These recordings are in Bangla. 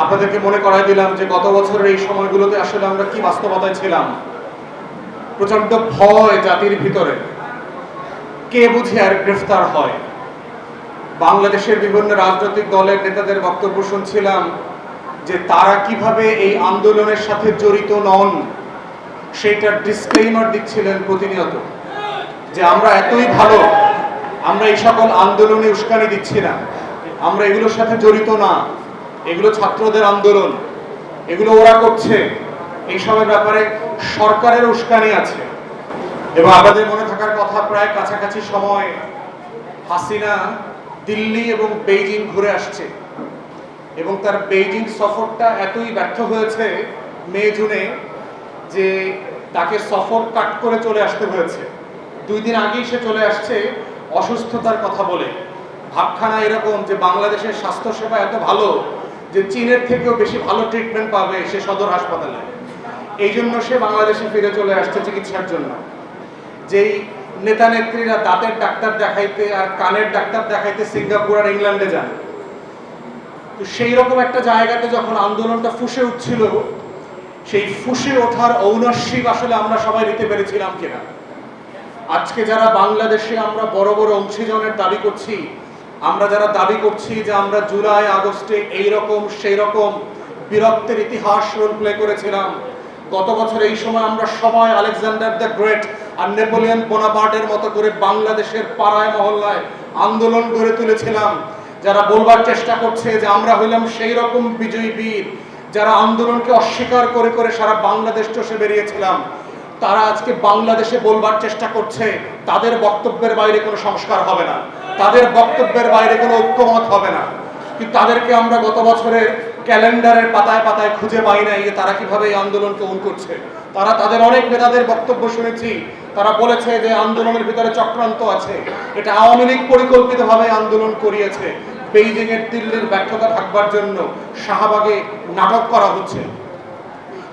আপনাদেরকে মনে করাই দিলাম যে গত বছরের এই সময়গুলোতে আসলে আমরা কি বাস্তবতায় ছিলাম। প্রচন্ড ভয় জাতির ভিতরে, কে বুঝে আর গ্রেফতার হয়। বাংলাদেশের বিভিন্ন রাজনৈতিক দলের নেতাদের বক্তব্য শুনছিলাম যে তারা কিভাবে এই আন্দোলনের সাথে জড়িত নন সেইটার ডিসক্লেইমার দিচ্ছিলেন প্রতিনিয়ত, যে আমরা এতই ভালো, আমরা এই সকল আন্দোলনে উস্কানি দিচ্ছি না, আমরা এগুলোর সাথে জড়িত না, এগুলো ছাত্রদের আন্দোলন, এগুলো ওরা করছে, এইসবের ব্যাপারে সরকারের উস্কানি আছে। এবং আমাদের মনে থাকার কথা, প্রায় কাছাকাছি সময় হাসিনা দিল্লি এবং বেইজিং ঘুরে আসছে এবং তার বেইজিং সফরটা এতই ব্যর্থ হয়েছে মে জুনে যে তাকে সফর কাট করে চলে আসতে হয়েছে। 2 দিন আগেই সে চলে আসছে অসুস্থতার কথা বলে। ভাবখানা এরকম যে বাংলাদেশের স্বাস্থ্যসেবা এত ভালো যে চীনের থেকেও বেশি ভালো ট্রিটমেন্ট পাবে সে সদর হাসপাতালে। এই জন্য সে বাংলাদেশে ফিরে চলে আসছে চিকিৎসার জন্য। যেই নেতা নেত্রীরা দাঁতের ডাক্তার দেখাইতে আর কানের ডাক্তার দেখাইতে সিঙ্গাপুর আর ইংল্যান্ডে যান, তো সেই রকম একটা জায়গাতে যখন আন্দোলনটা ফুঁসে উঠছিল, সেই ফুঁসে ওঠার ঔনস্যিক আসলে আমরা সবাই নিতে পেরেছিলাম কিনা। আজকে যারা বাংলাদেশে আমরা বড় বড় অংশীজনের দাবি করছি, আমরা যারা দাবি করছি যে আমরা জুলাই আগস্টে এইরকম সেই রকম বীরত্বের ইতিহাস রোল প্লে করেছিলাম, গত বছর এই সময় আমরা সবাই আলেকজান্ডার দ্য গ্রেট আর নেপোলিয়ন বোনাপার্টের মতো করে বাংলাদেশের পাড়ায় মহল্লায় আন্দোলন গড়ে তুলেছিলাম, যারা বলবার চেষ্টা করছে যে আমরা হইলাম সেই রকম বিজয়ী বীর, যারা আন্দোলনকে অস্বীকার করে করে সারা বাংলাদেশ চষে বেরিয়েছিলাম, তারা আজকে বাংলাদেশে বলবার চেষ্টা করছে তাদের বক্তব্যের বাইরে কোনো সংস্কার হবে না, তাদের বক্তব্যের বাইরে কোনো ঐক্যমত হবে না। কিন্তু তাদেরকে আমরা গত বছরের ক্যালেন্ডারের পাতায় পাতায় খুঁজে পাই নাই যে তারা কিভাবে এই আন্দোলনকে করছে। তারা তাদের অনেক নেতাদের বক্তব্য শুনেছি, তারা বলেছে যে আন্দোলনের ভিতরে চক্রান্ত আছে, এটা আওয়ামী লীগ পরিকল্পিতভাবে আন্দোলন করিয়েছে, বেইজিং এর দিল্লির ব্যর্থতা ঢাকবার জন্য শাহবাগে নাটক করা হচ্ছে।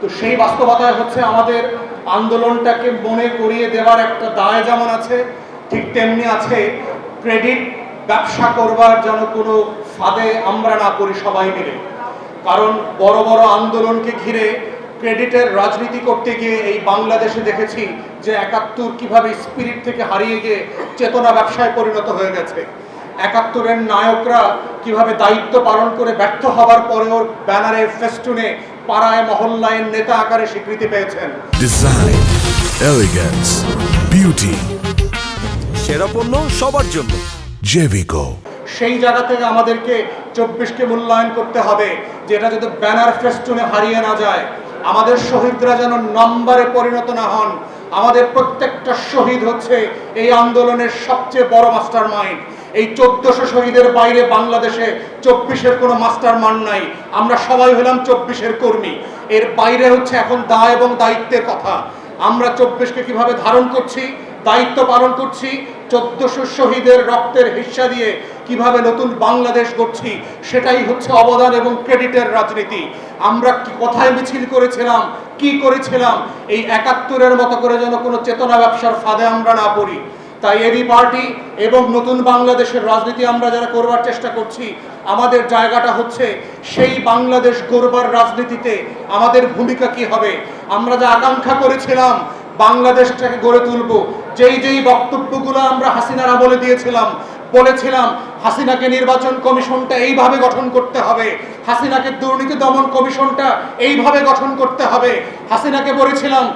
তো সেই বাস্তবতায় হচ্ছে আমাদের আন্দোলনটাকে মনে করিয়ে দেওয়ার একটা দায় যেমন আছে, ঠিক তেমনি আছে ক্রেডিট ব্যবসা করবার যেন কোনো ফাঁদে আমরা না করি সবাই মিলে। কারণ বড় বড় আন্দোলনকে ঘিরে ক্রেডিটের রাজনীতি করতে গিয়ে এই বাংলাদেশে দেখেছি যে 71 কিভাবে স্পিরিট থেকে হারিয়ে গিয়ে চেতনা ব্যবসায় পরিণত হয়ে গেছে। 71-এর নায়করা কিভাবে দায়িত্ব পালন করে ব্যর্থ হবার পরেও ব্যানারে ফেস্টুনে পাড়ায় মহল্লায় নেতা আকারে স্বীকৃতি পেয়েছেন। ডিজাইন, এলিগেন্স, বিউটি, সেরা পণ্য সবার জন্য জেভিকো। সেই জায়গা থেকে আমাদেরকে 24কে মূল্যায়ন করতে হবে, যে এটা যদি ব্যানার ফেস্টুনে হারিয়ে না যায়, আমাদের শহীদরা যেন নম্বরে পরিণত না হন। আমাদের প্রত্যেকটা শহীদ হচ্ছে এই আন্দোলনের সবচেয়ে বড় মাস্টার মাইন্ড। এই 1400 শহীদের বাইরে বাংলাদেশে 24-এর কোনো মাস্টার মাইন্ড নাই। আমরা সবাই হলাম 24-এর কর্মী। এর বাইরে হচ্ছে এখন দায় এবং দায়িত্বের কথা। আমরা 24কে কিভাবে ধারণ করছি, দায়িত্ব পালন করছি, 1400 শহীদের রক্তের হিস্সা দিয়ে কিভাবে নতুন বাংলাদেশ গড়ছি, সেটাই হচ্ছে অবদান এবং ক্রেডিটের রাজনীতি। আমরা কোথায় মিছিল করেছিলাম, কি করেছিলাম, এই 71-এর মতো করে যেন কোনো চেতনা ব্যবসার ফাঁদে আমরা না পড়ি। তাই এবি পার্টি এবং নতুন বাংলাদেশের রাজনীতি আমরা যারা করবার চেষ্টা করছি, আমাদের জায়গাটা হচ্ছে সেই বাংলাদেশ গড়বার রাজনীতিতে আমাদের ভূমিকা কি হবে। আমরা যা আকাঙ্ক্ষা করেছিলাম বাংলাদেশটাকে গড়ে তুলব, যেই বক্তব্যগুলো আমরা হাসিনার আমলে দিয়েছিলাম, বলেছিলাম হাসিনাকে নির্বাচন কমিশনটা এইভাবে গঠন করতে হবে, হাসিনাকে দুর্নীতি দমন কমিশনটা এইভাবে গঠন করতে হবে, হাসিনাকে বলেছিলাম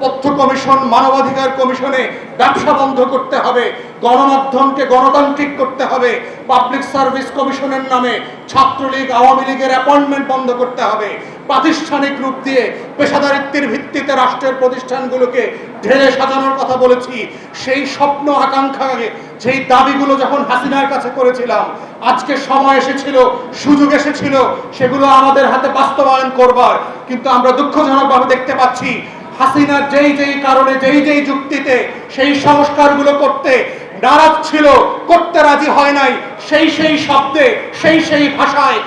তথ্য কমিশন, মানবাধিকার কমিশনে ব্যবসা বন্ধ করতে হবে, গণমাধ্যমকে গণতান্ত্রিক করতে হবে, পাবলিক সার্ভিস কমিশনের নামে ছাত্রলীগ আওয়ামী লীগের অ্যাপয়েন্টমেন্ট বন্ধ করতে হবে, প্রাতিষ্ঠানিক রূপ দিয়ে পেশাদারিত্বের ভিত্তিতে রাষ্ট্রের প্রতিষ্ঠানগুলোকে ঢেলে সাজানোর কথা বলেছি। সেই স্বপ্ন আকাঙ্ক্ষাকে, সেই দাবিগুলো যখন হাসিনার কাছে করেছিলাম, আজকে সময় এসেছিল, সুযোগ এসেছিল সেগুলো আমাদের হাতে বাস্তবায়ন করবার। কিন্তু আমরা দুঃখজনকভাবে দেখতে পাচ্ছি হাসিনা যেই কারণে যেই যুক্তিতে সেই সংস্কারগুলো করতে নারাজ ছিল, করতে রাজি হয় নাই, সেই শব্দে, সেই ভাষায়,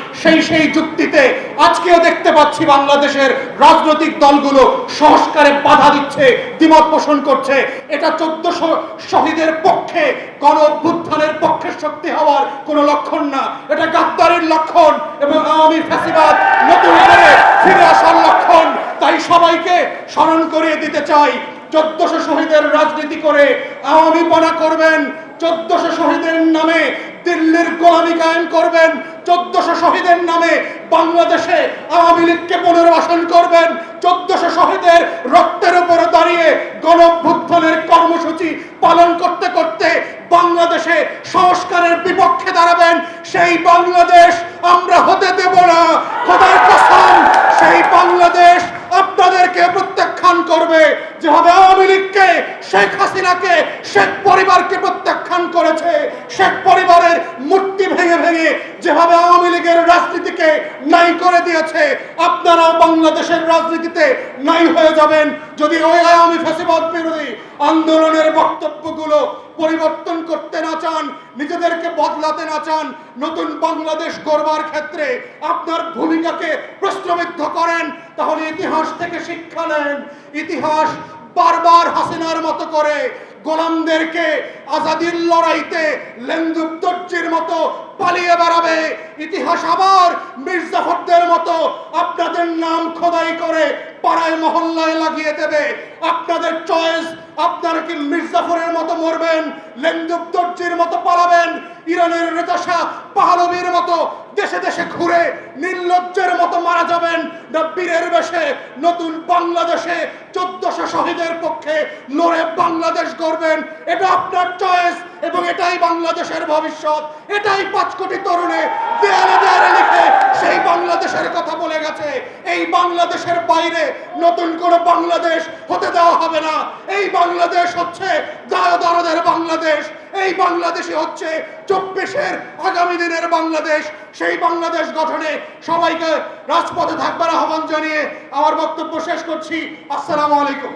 সেই যুক্তিতে আজকেও দেখতে পাচ্ছি বাংলাদেশের রাজনৈতিক দলগুলো সংস্কারে বাধা দিচ্ছে, দ্বিমত পোষণ করছে। এটা 1400 শহীদের পক্ষে, গণ অভ্যুত্থানের পক্ষে শক্তি হওয়ার কোনো লক্ষণ না, এটা গাদ্দারির লক্ষণ এবং আওয়ামী ফ্যাসিবাদ নতুন করে ফিরে আসার লক্ষণ। তাই সবাইকে স্মরণ করিয়ে দিতে চাই, 1400 শহীদের রাজনীতি করে আওয়ামীপনা করবেন, 1400 শহীদের নামে দিল্লির গোলামি কায়েম করবেন, 1400 শহীদের নামে বাংলাদেশে আওয়ামী লীগকে পুনর্বাসন করবেন, 1400 শহীদের রক্তের উপরে দাঁড়িয়ে গণঅভ্যুত্থানের কর্মসূচি পালন করতে করতে বাংলাদেশে সংস্কারের বিপক্ষে দাঁড়াবেন। সেই বাংলাদেশ আমরা হতে দেব না, খোদার কসম। সেই বাংলাদেশ আপনাদেরকে প্রত্যাখ্যান করবে, যেভাবে আওয়ামী লীগকে, শেখ হাসিনাকে, শেখ পরিবারকে প্রত্যাখ্যান করেছে, শেখ পরিবারের মূর্তি ভেঙে ভেঙে যেভাবে আওয়ামী লীগের রাজনীতিকে নাই করে দিয়েছে, আপনারাও বাংলাদেশের রাজনীতিতে নাই হয়ে যাবেন যদি ওই আওয়ামী ফ্যাসিবাদ বিরোধী আন্দোলনের বক্তব্যগুলো পরিবর্তন করতে না চান, নিজেদেরকে বদলাতে না চান, নতুন বাংলাদেশ গড়বার ক্ষেত্রে আপনার ভূমিকাকে প্রশ্নবিদ্ধ করেন, তাহলে ইতিহাস থেকে শিক্ষা নেন। ইতিহাস বারবার হাসিনার মতো করে গোলামদেরকে আজাদির লড়াইতে লেন্দুব দর্জির মতো পালিয়ে বেড়াবে। ইতিহাস আবার মির্জাফরদের মতো আপনাদের নাম খোদাই করে পাড়ায় মহল্লায় লাগিয়ে দেবে। আপনাদের চয়েস, আপনারা কি মির্জাফরের মতো মরবেন, লেন্দুব দর্জির মতো পালাবেন, ইরানের নেতা শাহ পাহলবীর মতো দেশে দেশে ঘুরে নির্লজ্জের মতো মারা যাবেন, না বীরের বেশে নতুন বাংলাদেশে 1400 শহীদের পক্ষে লড়ে বাংলাদেশ গড়বেন। এটা আপনার চয়েস এবং এটাই বাংলাদেশের ভবিষ্যৎ। এটাই 5 কোটি তরুণে দেয়ালে দেয়ালে লিখে সেই বাংলাদেশের কথা বলে গেছে। এই বাংলাদেশের বাইরে নতুন কোনো বাংলাদেশ হতে দেওয়া হবে না। এই বাংলাদেশ হচ্ছে দায়দরদের বাংলাদেশ। এই বাংলাদেশই হচ্ছে 24-এর আগামী দিনের বাংলাদেশ। সেই বাংলাদেশ গঠনে সবাইকে রাজপথে থাকবার আহ্বান জানিয়ে আমার বক্তব্য শেষ করছি। আসসালামু আলাইকুম।